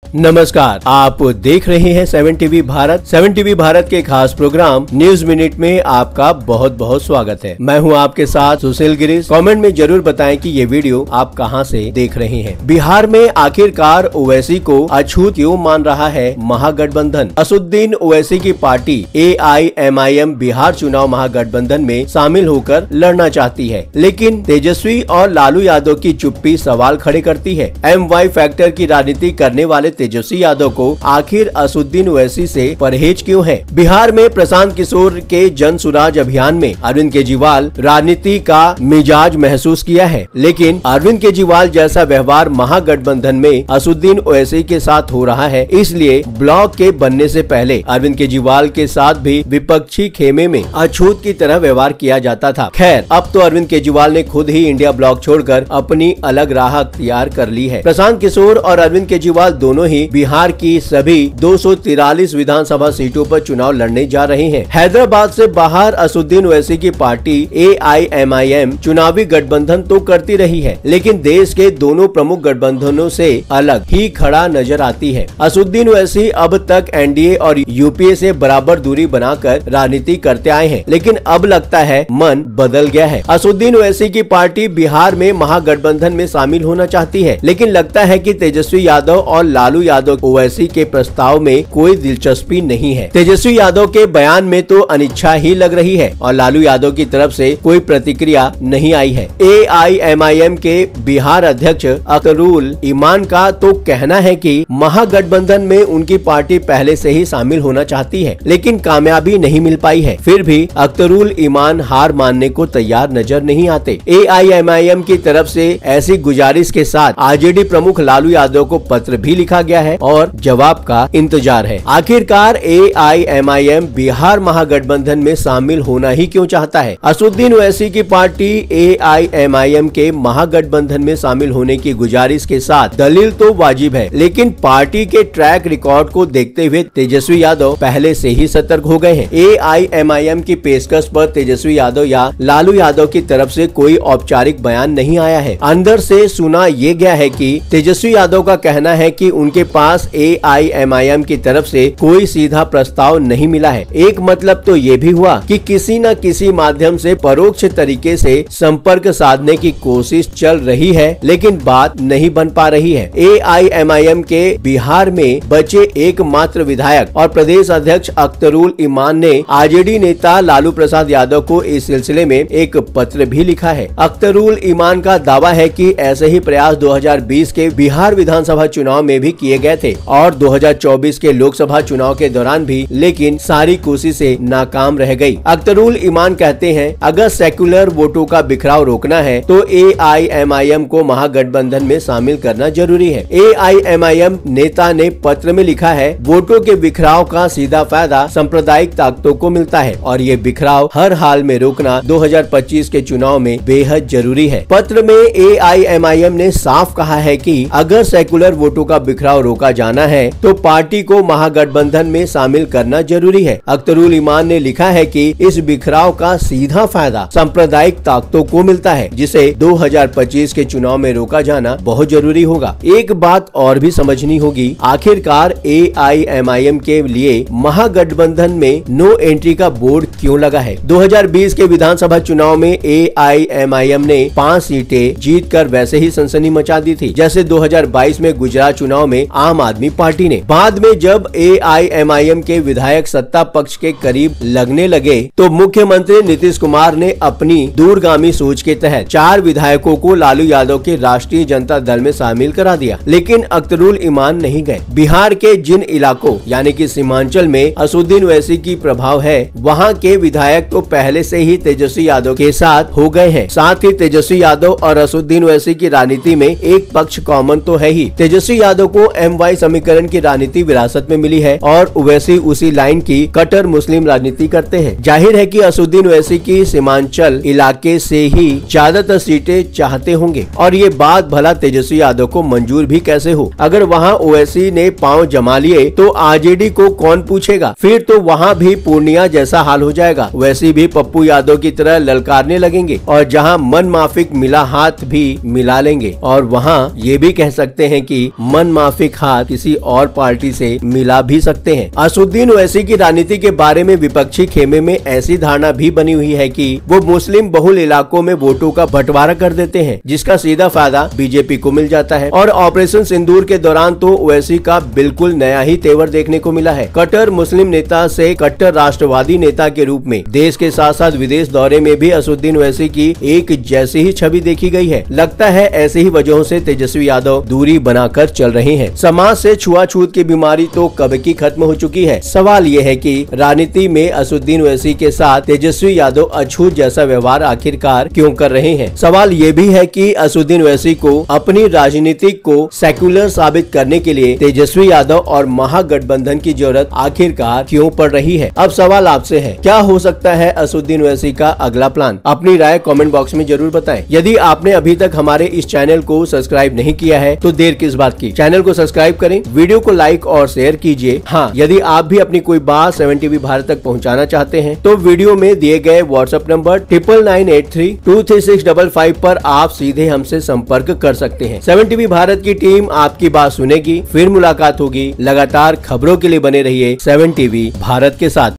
नमस्कार, आप देख रहे हैं 7 टीवी भारत। 7 टीवी भारत के खास प्रोग्राम न्यूज मिनट में आपका बहुत बहुत स्वागत है। मैं हूं आपके साथ सुशील गिरीश। कमेंट में जरूर बताएं कि ये वीडियो आप कहां से देख रहे हैं। बिहार में आखिरकार ओवैसी को अछूत क्यों मान रहा है महागठबंधन। असदुद्दीन ओवैसी की पार्टी AIMIM बिहार चुनाव महागठबंधन में शामिल होकर लड़ना चाहती है, लेकिन तेजस्वी और लालू यादव की चुप्पी सवाल खड़े करती है। MY फैक्टर की राजनीति करने वाले तेजस्वी यादव को आखिर असदुद्दीन ओवैसी से परहेज क्यों है। बिहार में प्रशांत किशोर के जन सुराज अभियान में अरविंद केजरीवाल राजनीति का मिजाज महसूस किया है, लेकिन अरविंद केजरीवाल जैसा व्यवहार महागठबंधन में असदुद्दीन ओवैसी के साथ हो रहा है। इसलिए ब्लॉक के बनने से पहले अरविंद केजरीवाल के साथ भी विपक्षी खेमे में अछूत की तरह व्यवहार किया जाता था। खैर, अब तो अरविंद केजरीवाल ने खुद ही इंडिया ब्लॉक छोड़कर अपनी अलग राह अख्तियार कर ली है। प्रशांत किशोर और अरविंद केजरीवाल दोनों ही बिहार की सभी 243 विधानसभा सीटों पर चुनाव लड़ने जा रहे हैं। हैदराबाद से बाहर असदुद्दीन ओवैसी की पार्टी AIMIM चुनावी गठबंधन तो करती रही है, लेकिन देश के दोनों प्रमुख गठबंधनों से अलग ही खड़ा नजर आती है। असदुद्दीन ओवैसी अब तक NDA और UPA से बराबर दूरी बनाकर राजनीति करते आए हैं, लेकिन अब लगता है मन बदल गया है। असदुद्दीन ओवैसी की पार्टी बिहार में महागठबंधन में शामिल होना चाहती है, लेकिन लगता है कि तेजस्वी यादव और लालू यादव ओवैसी के प्रस्ताव में कोई दिलचस्पी नहीं है। तेजस्वी यादव के बयान में तो अनिच्छा ही लग रही है और लालू यादव की तरफ से कोई प्रतिक्रिया नहीं आई है। AIMIM के बिहार अध्यक्ष अख्तरुल ईमान का तो कहना है कि महागठबंधन में उनकी पार्टी पहले से ही शामिल होना चाहती है, लेकिन कामयाबी नहीं मिल पाई है। फिर भी अख्तरुल ईमान हार मानने को तैयार नजर नहीं आते। AIMIM की तरफ से ऐसी गुजारिश के साथ RJD प्रमुख लालू यादव को पत्र भी लिखा गया है और जवाब का इंतजार है। आखिरकार AIMIM बिहार महागठबंधन में शामिल होना ही क्यों चाहता है। असदुद्दीन ओवैसी की पार्टी AIMIM के महागठबंधन में शामिल होने की गुजारिश के साथ दलील तो वाजिब है, लेकिन पार्टी के ट्रैक रिकॉर्ड को देखते हुए तेजस्वी यादव पहले से ही सतर्क हो गए हैं। AIMIM की पेशकश पर तेजस्वी यादव या लालू यादव की तरफ से कोई औपचारिक बयान नहीं आया है। अंदर से सुना ये गया है कि तेजस्वी यादव का कहना है कि उनके पास AIMIM की तरफ से कोई सीधा प्रस्ताव नहीं मिला है। एक मतलब तो ये भी हुआ कि किसी न किसी माध्यम से परोक्ष तरीके से संपर्क साधने की कोशिश चल रही है, लेकिन बात नहीं बन पा रही है। AIMIM के बिहार में बचे एकमात्र विधायक और प्रदेश अध्यक्ष अख्तरुल ईमान ने RJD नेता लालू प्रसाद यादव को इस सिलसिले में एक पत्र भी लिखा है। अख्तरुल ईमान का दावा है कि ऐसे ही प्रयास 2020 के बिहार विधानसभा चुनाव में भी किए गए थे और 2024 के लोकसभा चुनाव के दौरान भी, लेकिन सारी कोशिशें नाकाम रह गई। अख्तरुल ईमान कहते हैं, अगर सेक्युलर वोटों का बिखराव रोकना है तो AIMIM को महागठबंधन में शामिल करना जरूरी है। AIMIM नेता ने पत्र में लिखा है, वोटों के बिखराव का सीधा फायदा सांप्रदायिक ताकतों को मिलता है और ये बिखराव हर हाल में रोकना 2025 के चुनाव में बेहद जरूरी है। पत्र में AIMIM ने साफ कहा है कि अगर सेक्युलर वोटों का बिखराव रोका जाना है तो पार्टी को महागठबंधन में शामिल करना जरूरी है। अख्तरुल ईमान ने लिखा है कि इस बिखराव का सीधा फायदा सांप्रदायिक ताकतों को मिलता है, जिसे 2025 के चुनाव में रोका जाना बहुत जरूरी होगा। एक बात और भी समझनी होगी, आखिरकार AIMIM के लिए महागठबंधन में नो एंट्री का बोर्ड क्यों लगा है। 2020 के विधानसभा चुनाव में AIMIM ने 5 सीटें जीतकर वैसे ही सनसनी मचा दी थी, जैसे 2022 में गुजरात चुनाव में आम आदमी पार्टी ने। बाद में जब AIMIM के विधायक सत्ता पक्ष के करीब लगने लगे तो मुख्यमंत्री नीतीश कुमार ने अपनी दूरगामी सोच के तहत 4 विधायकों को लालू यादव के राष्ट्रीय जनता दल में शामिल करा दिया, लेकिन अख्तरुल ईमान नहीं गए। बिहार के जिन इलाकों यानी कि सीमांचल में असदुद्दीन ओवैसी की प्रभाव है, वहाँ के विधायक तो पहले से ही तेजस्वी यादव के साथ हो गए हैं। साथ ही तेजस्वी यादव और असदुद्दीन ओवैसी की राजनीति में एक पक्ष कॉमन तो है ही। तेजस्वी यादव को MY समीकरण की राजनीति विरासत में मिली है और ओवैसी उसी लाइन की कट्टर मुस्लिम राजनीति करते हैं। जाहिर है कि असदुद्दीन ओवैसी की सीमांचल इलाके से ही ज्यादातर सीटें चाहते होंगे और ये बात भला तेजस्वी यादव को मंजूर भी कैसे हो। अगर वहाँ ओवैसी ने पांव जमा लिए तो RJD को कौन पूछेगा। फिर तो वहाँ भी पूर्णिया जैसा हाल हो जाएगा। वैसे भी पप्पू यादव की तरह ललकारने लगेंगे और जहाँ मन माफिक मिला हाथ भी मिला लेंगे और वहाँ ये भी कह सकते हैं कि मन माफिक मुनाफिक हाथ किसी और पार्टी से मिला भी सकते हैं। असदुद्दीन ओवैसी की राजनीति के बारे में विपक्षी खेमे में ऐसी धारणा भी बनी हुई है कि वो मुस्लिम बहुल इलाकों में वोटों का बंटवारा कर देते हैं, जिसका सीधा फायदा बीजेपी को मिल जाता है। और ऑपरेशन सिंदूर के दौरान तो ओवैसी का बिल्कुल नया ही तेवर देखने को मिला है। कट्टर मुस्लिम नेता से कट्टर राष्ट्रवादी नेता के रूप में देश के साथ साथ विदेश दौरे में भी असदुद्दीन ओवैसी की एक जैसी ही छवि देखी गई है। लगता है ऐसी ही वजहों से तेजस्वी यादव दूरी बनाकर चल रहे हैं। समाज से छुआछूत की बीमारी तो कब की खत्म हो चुकी है। सवाल ये है कि राजनीति में असदुद्दीन ओवैसी के साथ तेजस्वी यादव अछूत जैसा व्यवहार आखिरकार क्यों कर रहे हैं। सवाल ये भी है कि असदुद्दीन ओवैसी को अपनी राजनीति को सेक्युलर साबित करने के लिए तेजस्वी यादव और महागठबंधन की जरूरत आखिरकार क्यों पड़ रही है। अब सवाल आपसे है, क्या हो सकता है असदुद्दीन ओवैसी का अगला प्लान? अपनी राय कमेंट बॉक्स में जरूर बताएं। यदि आपने अभी तक हमारे इस चैनल को सब्सक्राइब नहीं किया है तो देर किस बात की, चैनल को सब्सक्राइब करें, वीडियो को लाइक और शेयर कीजिए। हाँ, यदि आप भी अपनी कोई बात 7 टीवी भारत तक पहुंचाना चाहते हैं तो वीडियो में दिए गए व्हाट्सएप नंबर 9998323655 पर आप सीधे हमसे संपर्क कर सकते हैं। 7 टीवी भारत की टीम आपकी बात सुनेगी। फिर मुलाकात होगी। लगातार खबरों के लिए बने रहिए 7 टीवी भारत के साथ।